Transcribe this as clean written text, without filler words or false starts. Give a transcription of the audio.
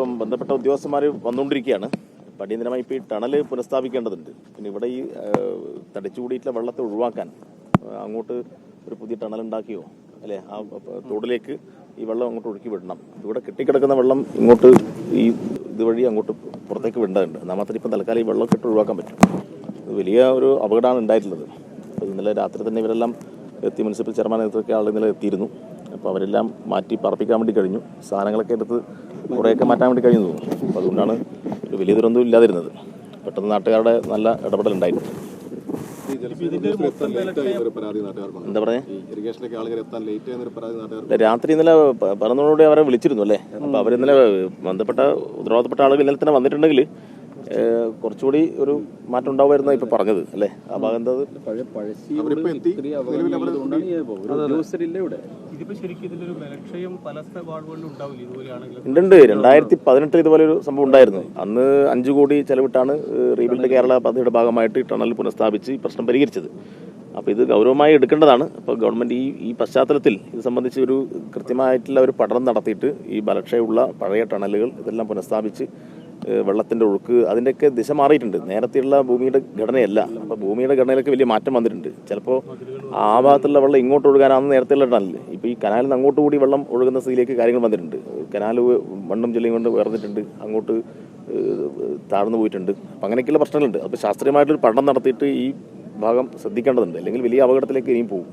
ഇപ്പം ബന്ധപ്പെട്ട ഉദ്യോഗസ്ഥന്മാർ വന്നുകൊണ്ടിരിക്കുകയാണ്. അടിയന്തരമായി ഇപ്പോൾ ഈ ടണൽ പുനഃസ്ഥാപിക്കേണ്ടതുണ്ട്. പിന്നെ ഇവിടെ ഈ തടിച്ചുകൂടിയിട്ടുള്ള വെള്ളത്തെ ഒഴിവാക്കാൻ അങ്ങോട്ട് ഒരു പുതിയ ടണൽ ഉണ്ടാക്കിയോ അല്ലേ, ആ തോടിലേക്ക് ഈ വെള്ളം അങ്ങോട്ട് ഒഴുക്കി വിടണം. ഇവിടെ കെട്ടിക്കിടക്കുന്ന വെള്ളം ഇങ്ങോട്ട് ഈ ഇതുവഴി അങ്ങോട്ട് പുറത്തേക്ക് വിടേണ്ടതുണ്ട്. എന്നാൽ മാത്രമേ ഇപ്പം തൽക്കാലം ഈ വെള്ളം കെട്ടി ഒഴിവാക്കാൻ പറ്റും. വലിയ ഒരു അപകടമാണ് ഉണ്ടായിട്ടുള്ളത്. അപ്പോൾ ഇന്നലെ രാത്രി തന്നെ ഇവരെല്ലാം എത്തി, മുനിസിപ്പൽ ചെയർമാൻ നേതൃത്വമൊക്കെ ആൾ ഇന്നലെ എത്തിയിരുന്നു. അപ്പോൾ അവരെല്ലാം മാറ്റി പാർപ്പിക്കാൻ വേണ്ടി കഴിഞ്ഞു. സാധനങ്ങളൊക്കെ എടുത്ത് കുറേയൊക്കെ മാറ്റാൻ വേണ്ടി കഴിഞ്ഞു തോന്നുന്നു. അപ്പോൾ അതുകൊണ്ടാണ് ഒരു വലിയ ദുരന്തം ഇല്ലാതിരുന്നത്. പെട്ടെന്ന് നാട്ടുകാരുടെ നല്ല ഇടപെടലുണ്ടായിരുന്നു. എന്താ പറയാ, രാത്രി ഇന്നലെ 11 അവരെ വിളിച്ചിരുന്നു അല്ലേ. അപ്പോൾ അവരിന്നലെ ബന്ധപ്പെട്ട ഉത്തരവാദിത്തപ്പെട്ട ആളുകൾ ഇന്നലെ തന്നെ വന്നിട്ടുണ്ടെങ്കിൽ കുറച്ചുകൂടി ഒരു മാറ്റം ഉണ്ടാവുമായിരുന്നു ഇപ്പൊ പറഞ്ഞത് അല്ലേ. ആ ഭാഗം എന്താ ഉണ്ട്. 2018 ഇതുപോലെ ഒരു സംഭവം ഉണ്ടായിരുന്നു. അന്ന് 5 കോടി ചെലവിട്ടാണ് റീബിൽഡ് കേരള പദ്ധതിയുടെ ഭാഗമായിട്ട് ടണൽ പുനഃസ്ഥാപിച്ച് പ്രശ്നം പരിഹരിച്ചത്. അപ്പോൾ ഇത് ഗൗരവമായി എടുക്കേണ്ടതാണ്. അപ്പോൾ ഗവൺമെന്റ് ഈ പശ്ചാത്തലത്തിൽ ഇത് സംബന്ധിച്ച് ഒരു കൃത്യമായിട്ടുള്ള ഒരു പഠനം നടത്തിയിട്ട് ഈ ബലക്ഷയമുള്ള പഴയ ടണലുകൾ ഇതെല്ലാം പുനഃസ്ഥാപിച്ച് വെള്ളത്തിൻ്റെ ഒഴുക്ക് അതിൻ്റെയൊക്കെ ദിശ മാറിയിട്ടുണ്ട്. നേരത്തെയുള്ള ഭൂമിയുടെ ഘടനയല്ല. അപ്പോൾ ഭൂമിയുടെ ഘടനയിലൊക്കെ വലിയ മാറ്റം വന്നിട്ടുണ്ട്. ചിലപ്പോൾ ആ ഭാഗത്തുള്ള വെള്ളം ഇങ്ങോട്ട് ഒഴുകാനാണ് നേരത്തെയുള്ള ടണൽ. ഇപ്പോൾ ഈ കനാലിൽ നിന്ന് അങ്ങോട്ട് കൂടി വെള്ളം ഒഴുകുന്ന സ്ഥിതിയിലേക്ക് കാര്യങ്ങൾ വന്നിട്ടുണ്ട്. കനാൽ മണ്ണും ചെളിയും കൊണ്ട് ഉയർന്നിട്ടുണ്ട്, അങ്ങോട്ട് താഴ്ന്നു പോയിട്ടുണ്ട്. അപ്പം അങ്ങനെയൊക്കെയുള്ള പ്രശ്നങ്ങളുണ്ട്. അപ്പോൾ ശാസ്ത്രീയമായിട്ടൊരു പഠനം നടത്തിയിട്ട് ഈ ഭാഗം ശ്രദ്ധിക്കേണ്ടതുണ്ട്. അല്ലെങ്കിൽ വലിയ അപകടത്തിലേക്ക് ഇനിയും പോകും.